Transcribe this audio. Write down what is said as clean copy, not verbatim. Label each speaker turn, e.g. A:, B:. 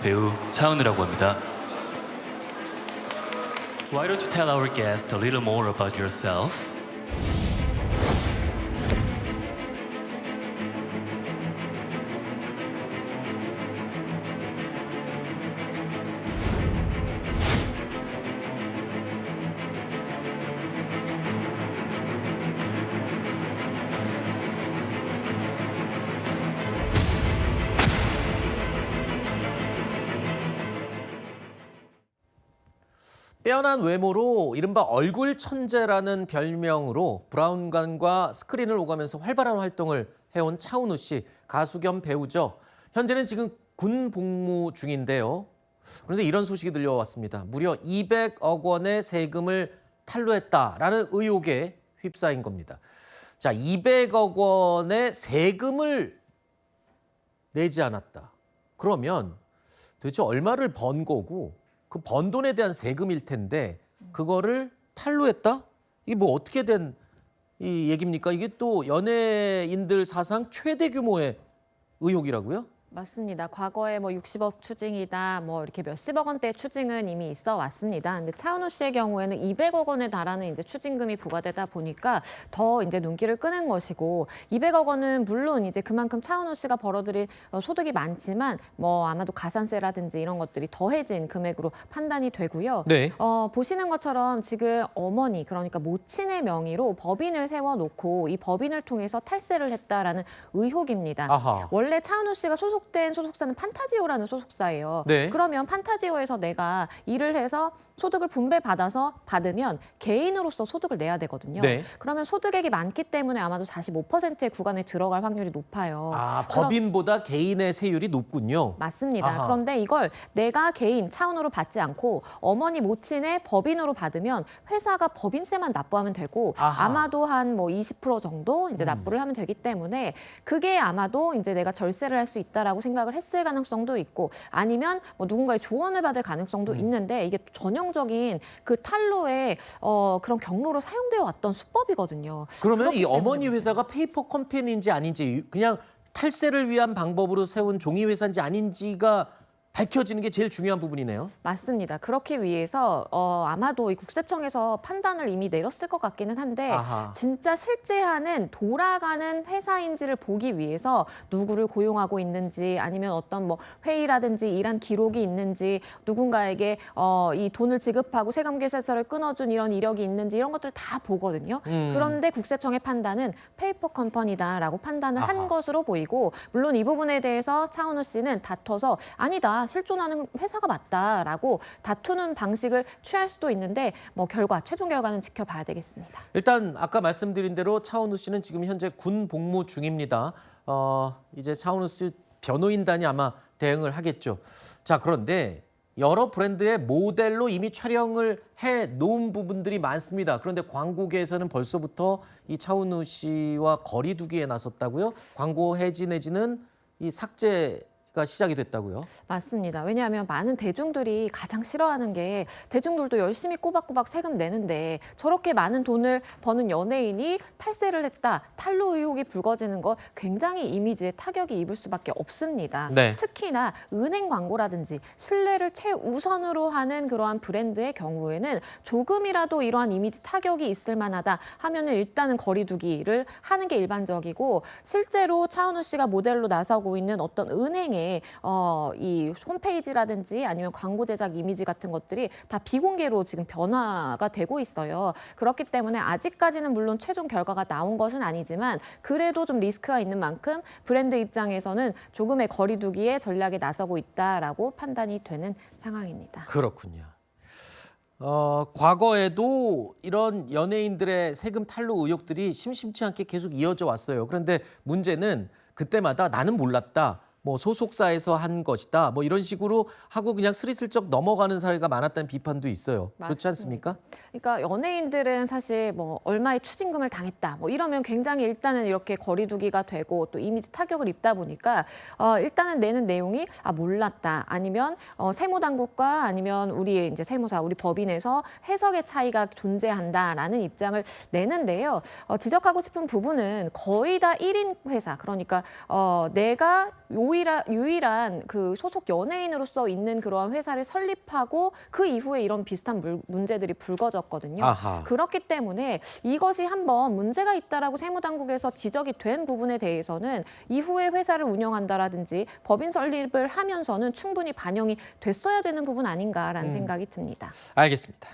A: 배우 차은우라고 합니다. Why don't you tell our guest a little more about yourself?
B: 빼어난 외모로 이른바 얼굴 천재라는 별명으로 브라운관과 스크린을 오가면서 활발한 활동을 해온 차은우 씨, 가수 겸 배우죠. 현재는 지금 군 복무 중인데요. 그런데 이런 소식이 들려왔습니다. 무려 200억 원의 세금을 탈루했다라는 의혹에 휩싸인 겁니다. 자, 200억 원의 세금을 내지 않았다. 그러면 도대체 얼마를 번 거고 그 번 돈에 대한 세금일 텐데 그거를 탈루했다? 이게 뭐 어떻게 된 이 얘기입니까? 이게 또 연예인들 사상 최대 규모의 의혹이라고요?
C: 맞습니다. 과거에 뭐 60억 추징이다, 뭐 이렇게 몇십억 원대 추징은 이미 있어 왔습니다. 근데 차은우 씨의 경우에는 200억 원에 달하는 이제 추징금이 부과되다 보니까 더 이제 눈길을 끄는 것이고, 200억 원은 물론 이제 그만큼 차은우 씨가 벌어들인 소득이 많지만 뭐 아마도 가산세라든지 이런 것들이 더해진 금액으로 판단이 되고요.
B: 네.
C: 보시는 것처럼 지금 어머니, 그러니까 모친의 명의로 법인을 세워놓고 이 법인을 통해서 탈세를 했다라는 의혹입니다.
B: 아하.
C: 원래 차은우 씨가 소속된 소속사는 판타지오라는 소속사예요.
B: 네.
C: 그러면 판타지오에서 내가 일을 해서 소득을 받으면 개인으로서 소득을 내야 되거든요.
B: 네.
C: 그러면 소득액이 많기 때문에 아마도 45%의 구간에 들어갈 확률이 높아요.
B: 아, 법인보다 개인의 세율이 높군요.
C: 맞습니다.
B: 아하.
C: 그런데 이걸 내가 개인 차은우로 받지 않고 어머니 모친의 법인으로 받으면 회사가 법인세만 납부하면 되고,
B: 아하.
C: 아마도 한 뭐 20% 정도 이제 납부를 하면 되기 때문에 그게 아마도 이제 내가 절세를 할 수 있다라고 생각을 했을 가능성도 있고, 아니면 뭐 누군가의 조언을 받을 가능성도 있는데, 이게 전형적인 그 탈루의 그런 경로로 사용되어 왔던 수법이거든요.
B: 그러면 이
C: 그렇기
B: 어머니
C: 때문에
B: 회사가 페이퍼 컴퍼니인지 아닌지, 그냥 탈세를 위한 방법으로 세운 종이 회사인지 아닌지가 밝혀지는 게 제일 중요한 부분이네요.
C: 맞습니다. 그렇기 위해서 아마도 이 국세청에서 판단을 이미 내렸을 것 같기는 한데,
B: 아하.
C: 진짜 실제하는 돌아가는 회사인지를 보기 위해서 누구를 고용하고 있는지, 아니면 어떤 뭐 회의라든지 일한 기록이 있는지, 누군가에게 이 돈을 지급하고 세금계산서를 끊어준 이런 이력이 있는지, 이런 것들을 다 보거든요. 그런데 국세청의 판단은 페이퍼 컴퍼니다라고 판단을
B: 아하.
C: 한 것으로 보이고, 물론 이 부분에 대해서 차은우 씨는 다퉈서 아니다, 실존하는 회사가 맞다라고 다투는 방식을 취할 수도 있는데, 뭐 최종 결과는 지켜봐야 되겠습니다.
B: 일단 아까 말씀드린 대로 차은우 씨는 지금 현재 군 복무 중입니다. 이제 차은우 씨 변호인단이 아마 대응을 하겠죠. 자, 그런데 여러 브랜드의 모델로 이미 촬영을 해 놓은 부분들이 많습니다. 그런데 광고계에서는 벌써부터 이 차은우 씨와 거리 두기에 나섰다고요? 광고 해지 내지는 이 삭제가 시작이 됐다고요?
C: 맞습니다. 왜냐하면 많은 대중들이 가장 싫어하는 게, 대중들도 열심히 꼬박꼬박 세금 내는데 저렇게 많은 돈을 버는 연예인이 탈세를 했다, 탈루 의혹이 불거지는 거 굉장히 이미지에 타격이 입을 수밖에 없습니다.
B: 네.
C: 특히나 은행 광고라든지 신뢰를 최우선으로 하는 그러한 브랜드의 경우에는 조금이라도 이러한 이미지 타격이 있을 만하다 하면은 일단은 거리두기를 하는 게 일반적이고, 실제로 차은우 씨가 모델로 나서고 있는 어떤 은행의 이 홈페이지라든지 아니면 광고 제작 이미지 같은 것들이 다 비공개로 지금 변화가 되고 있어요. 그렇기 때문에 아직까지는 물론 최종 결과가 나온 것은 아니지만, 그래도 좀 리스크가 있는 만큼 브랜드 입장에서는 조금의 거리두기의 전략에 나서고 있다라고 판단이 되는 상황입니다.
B: 그렇군요. 과거에도 이런 연예인들의 세금 탈루 의혹들이 심심치 않게 계속 이어져 왔어요. 그런데 문제는 그때마다 나는 몰랐다, 뭐 소속사에서 한 것이다, 뭐 이런 식으로 하고 그냥 스리슬쩍 넘어가는 사례가 많았다는 비판도 있어요. 그렇지 않습니까?
C: 그러니까 연예인들은 사실 뭐 얼마의 추징금을 당했다, 뭐 이러면 굉장히 일단은 이렇게 거리두기가 되고 또 이미지 타격을 입다 보니까 일단은 내는 내용이 몰랐다, 아니면 세무당국과 아니면 우리 이제 세무사, 우리 법인에서 해석의 차이가 존재한다라는 입장을 내는데요. 지적하고 싶은 부분은 거의 다 1인 회사, 그러니까 내가 요인 유일한 그 소속 연예인으로서 있는 그러한 회사를 설립하고 그 이후에 이런 비슷한 문제들이 불거졌거든요.
B: 아하.
C: 그렇기 때문에 이것이 한번 문제가 있다라고 세무당국에서 지적이 된 부분에 대해서는 이후에 회사를 운영한다라든지 법인 설립을 하면서는 충분히 반영이 됐어야 되는 부분 아닌가라는 생각이 듭니다.
B: 알겠습니다.